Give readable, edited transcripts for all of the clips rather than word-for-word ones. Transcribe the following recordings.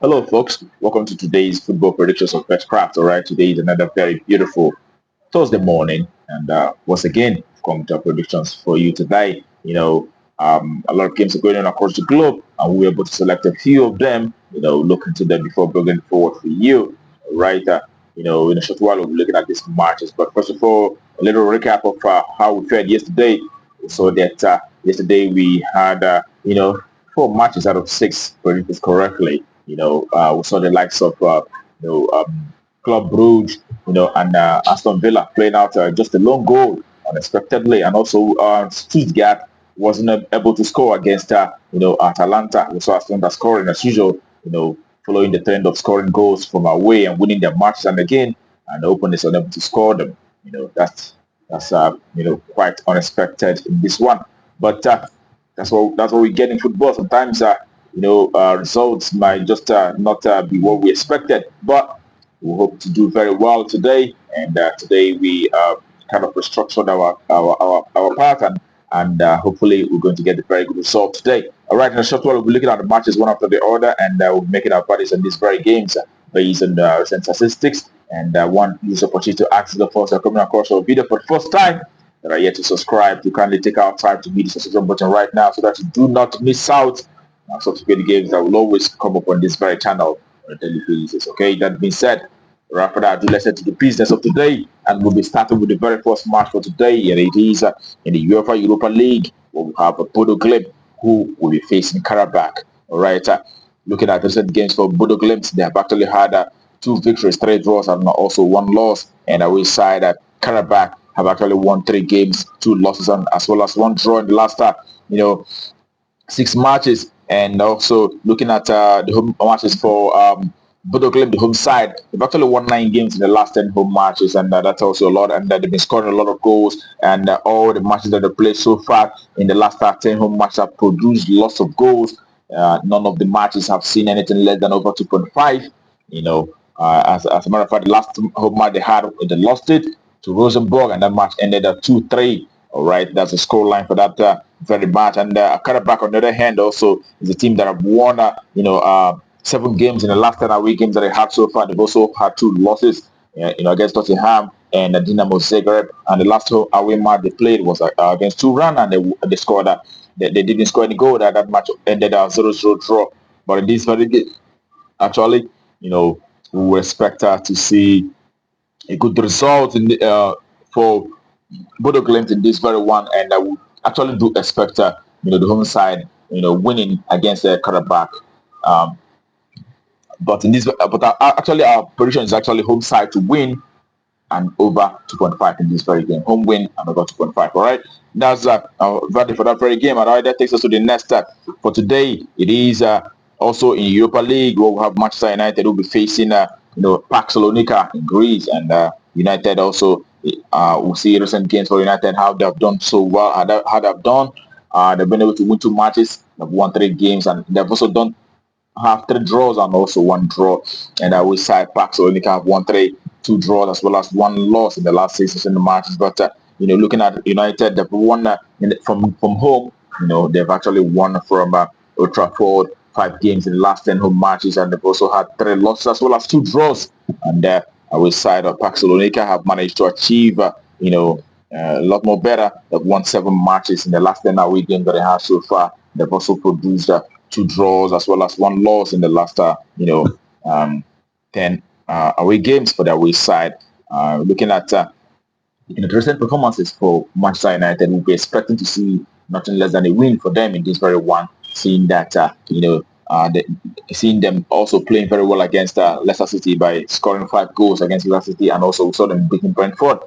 Hello, folks. Welcome to today's football predictions of Betcraft. All right, today is another very beautiful Thursday morning, and once again, come to our predictions for you today. A lot of games are going on across the globe, and we were able to select a few of them. Look into them before bringing forward for you. All right. In a short while, we'll be looking at these matches. But first of all, a little recap of how we fared yesterday. So that yesterday we had, four matches out of six, predicted correctly. We saw the likes of, you know, um, Club Brugge, and Aston Villa playing out just a lone goal unexpectedly, and also Stuttgart wasn't able to score against, Atalanta. We saw Atalanta scoring as usual, following the trend of scoring goals from away and winning their matches, and again, and the opponents unable to score them. That's quite unexpected in this one, but that's what we get in football. Sometimes results might just not be what we expected, but we hope to do very well today. And today we kind of restructured our path, and hopefully we're going to get a very good result today. All right, in a short while, we'll be looking at the matches one after the other, and we'll be making our parties on these very games based on recent statistics. And one use opportunity to ask the folks that are coming across our video for the first time that are yet to subscribe to kindly take out time to hit the subscribe button right now so that you do not miss out on subsequent games that will always come up on this very channel on a daily basis. Okay, that being said, after that, let's head to the business of today, and we'll be starting with the very first match for today, and it is in the UEFA Europa League, where we have Bodo Glimt, who will be facing Karabakh. All right, looking at the recent games for Bodo Glimt, they have actually had two victories, three draws, and also one loss. And away side, Karabakh have actually won three games, two losses, and as well as one draw in the last, six matches. And also looking at the home matches for Bodo Glimt, the home side, they've actually won 9 games in the last 10 home matches, and that's also a lot. And they've been scoring a lot of goals. And all the matches that they played so far in the last 10 home matches have produced lots of goals. None of the matches have seen anything less than over 2.5. As a matter of fact, the last home match they lost it to Rosenborg, and that match ended at 2-3. All right, that's the score line for that very match. And Karabakh, on the other hand, also is a team that have won, 7 games in the last 10 away games that they had so far. They've also had two losses, against Tottenham and Dinamo Zagreb. And the last away match they played was against Turan, and they scored. They didn't score any goal. That match ended 0-0 draw. But in this very game, actually, we expect to see a good result for Bodo Glimt in this very one, and I would actually do expect the home side winning against Karabakh. Um, but in this, actually our prediction is actually home side to win and over 2.5 in this very game. Home win and over 2.5. All right, that's value for that very game. All right, that takes us to the next step for today. It is also in Europa League, where we have Manchester United will be facing Pax Salonika in Greece, and United also. We'll see recent games for United, how they have done so well, how they have done. They've been able to win 2 matches, they've won 3 games, and they've also done have 3 draws and also one draw. And we side Pax Salonika have won 2 draws as well as one loss in the last 6 in the matches. But looking at United, they've won from home. They've actually won from Old Trafford 5 games in the last 10 home matches, and they've also had 3 losses as well as 2 draws. And our side of Pax Salonika have managed to achieve, a lot more better. They've won 7 matches in the last 10 away games that they have so far. They've also produced 2 draws as well as one loss in the last, 10 away games for their away side. Looking at the recent performances for Manchester United, we'll be expecting to see nothing less than a win for them in this very one, seeing that, seeing them also playing very well against Leicester City by scoring 5 goals against Leicester City, and also we saw them beating Brentford.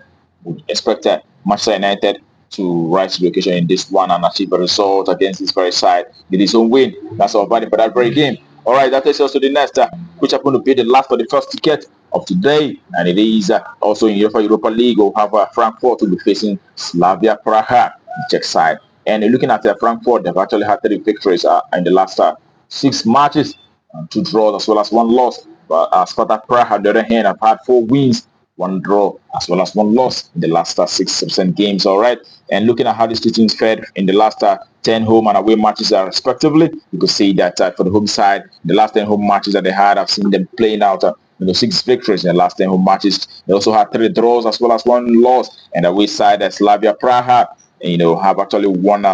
We expect Manchester United to rise to the occasion in this one and achieve a result against this very side. Get his own win. That's our value for that very game. All right, that takes us to the next, which happen to be the last for the first ticket of today, and it is also in Europa League. We'll have Frankfurt will be facing Slavia Prague, the Czech side. And looking at Frankfurt, they've actually had 3 victories in the last 6 matches, 2 draws as well as 1 loss. But Spartak Prague, on the other hand, have had 4 wins, one draw as well as one loss in the last 6% games. All right, and looking at how these two teams fared in the last 10 home and away matches respectively, you could see that for the home side, the last 10 home matches that they had, I've seen them playing out 6 victories in the last 10 home matches. They also had 3 draws as well as 1 loss. And away side, Slavia Prague, have actually won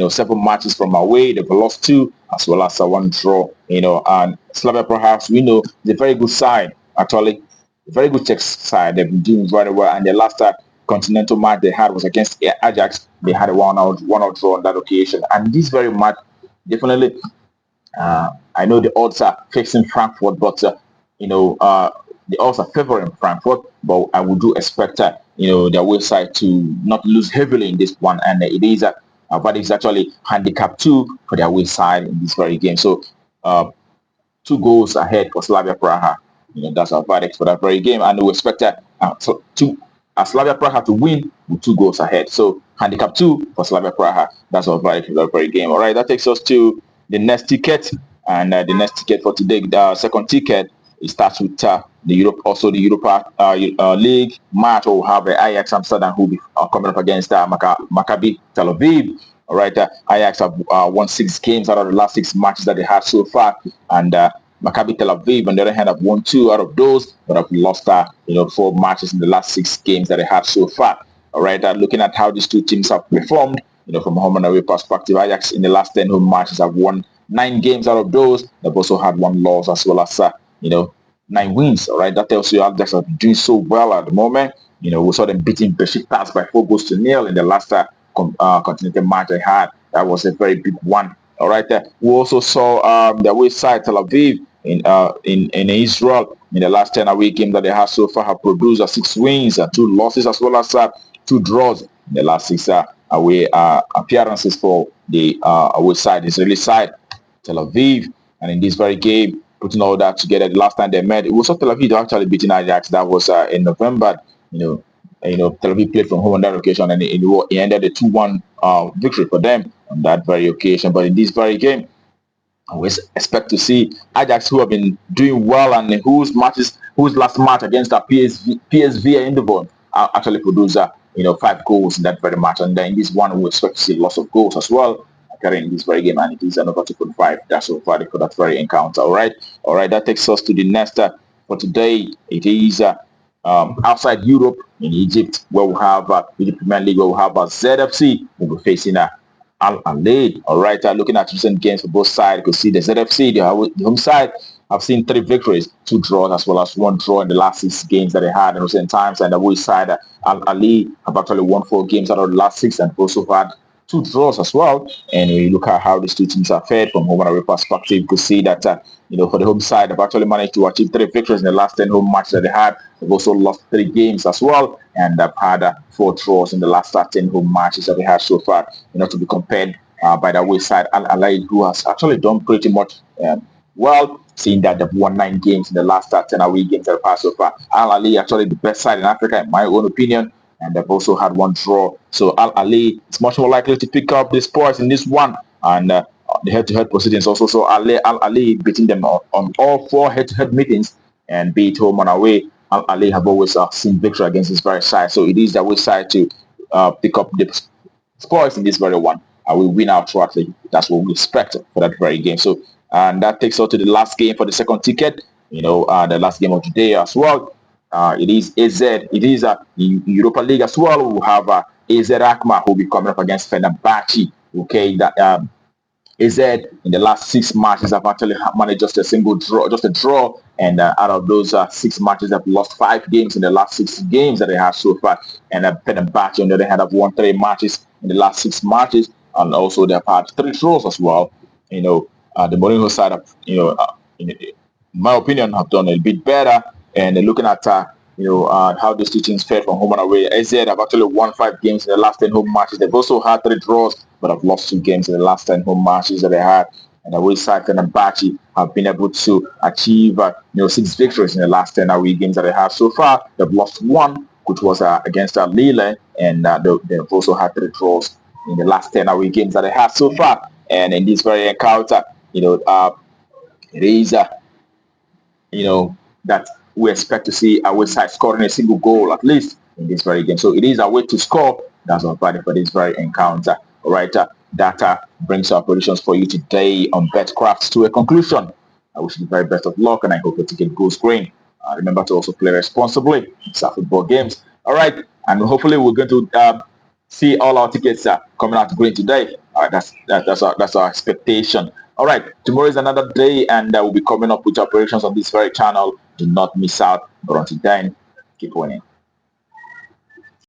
7 matches from away. They've lost 2 as well as 1 draw. And Slavia Prague, we know, is a very good side actually. A very good Czech side. They've been doing very well. And the last continental match they had was against Ajax. They had a one-out draw on that occasion. And this very match, definitely, I know the odds are fixing Frankfurt, but the odds are favoring Frankfurt. But I would do expect their away side to not lose heavily in this one, and it is but it's actually handicap 2 for their away side in this very game. So 2 goals ahead for Slavia Prague. That's our verdict for that very game, and we expect Slavia Prague to win with 2 goals ahead. So handicap 2 for Slavia Prague. That's our verdict for that very game. All right, that takes us to the next ticket, and the next ticket for today, the second ticket, it starts with the Europa League match. We'll have Ajax Amsterdam who will be coming up against Maccabi Tel Aviv. All right, Ajax have won 6 games out of the last 6 matches that they had so far, and Maccabi Tel Aviv, on the other hand, have won 2 out of those, but have lost 4 matches in the last 6 games that they have so far. All right, looking at how these two teams have performed, from a home and away perspective, Ajax in the last 10 home matches have won 9 games out of those. They've also had 1 loss as well as 9 wins. All right, that tells you Ajax are doing so well at the moment. We saw them beating Besiktas by 4-0 in the last continental match they had. That was a very big one. All right, we also saw the away side Tel Aviv in Israel in the last 10 away games that they have so far have produced 6 wins and 2 losses as well as 2 draws in the last 6 away appearances for the away side, Israeli side, Tel Aviv. And in this very game, putting all that together, the last time they met, it was Tel Aviv actually beating Ajax. That was in November. Tel Aviv played from home on that occasion, and it ended a 2-1 victory for them on that very occasion. But in this very game, we expect to see Ajax, who have been doing well and whose last match against PSV Eindhoven actually produced 5 goals in that very match. And then in this one, we expect to see lots of goals as well in this very game, and it is another 2.5. That's so far for that very encounter. All right, that takes us to the next for today. It is outside Europe in Egypt, where we have in the Premier League, where we have ZFC will be facing Ahli. All right, looking at recent games for both sides, you can see the ZFC, the home side, have seen 3 victories, 2 draws, as well as 1 draw in the last 6 games that they had in recent times. And the away side, Ahli, have actually won 4 games out of the last 6 and also had 2 draws as well. And when you look at how these two teams are fared from home and away perspective, you could see that for the home side, they've actually managed to achieve 3 victories in the last 10 home matches that they had. They've also lost 3 games as well, and they've had 4 draws in the last 10 home matches that they had so far. To be compared by the away side, Ahli, who has actually done pretty much well, seeing that they've won 9 games in the last 10 away games that they've had so far. Ahli actually the best side in Africa, in my own opinion. And they've also had 1 draw. So Ahli is much more likely to pick up the spoils in this one. And the head-to-head proceedings also. So Ahli beating them on all 4 head-to-head meetings, and be it home and away. Ahli have always seen victory against this very side. So it is the away side to pick up the spoils in this very one. We win outrightly. That's what we expect for that very game. So, and that takes us to the last game for the second ticket. The last game of today as well. It is AZ. It is in Europa League as well. We have AZ Akma who will be coming up against Fenerbahce. Okay, that AZ in the last 6 matches have actually managed just a draw, and out of those 6 matches, have lost 5 games in the last 6 games that they have so far. And Fenerbahce, on the other hand, have won 3 matches in the last 6 matches, and also they've had 3 draws as well. The Mourinho side, in my opinion, have done a bit better. And looking at how these two teams fared from home and away, AZ have actually won 5 games in the last 10 home matches. They've also had 3 draws, but have lost 2 games in the last 10 home matches that they had. And the away side, Fenerbahce, have been able to achieve 6 victories in the last 10 away games that they have so far. They've lost 1, which was against Lille, and they've also had 3 draws in the last 10 away games that they have so far. And in this very encounter, it is that we expect to see our side scoring a single goal at least in this very game. So it is a way to score. That's our party for this very encounter. All right, that brings our predictions for you today on BetCrafts to a conclusion. I wish you the very best of luck, and I hope your ticket goes green. Remember to also play responsibly. It's our football games. All right, and hopefully we're going to see all our tickets coming out green today. All right, that's our expectation. All right, tomorrow is another day, and we'll be coming up with operations on this very channel. Do not miss out. But until then, keep winning.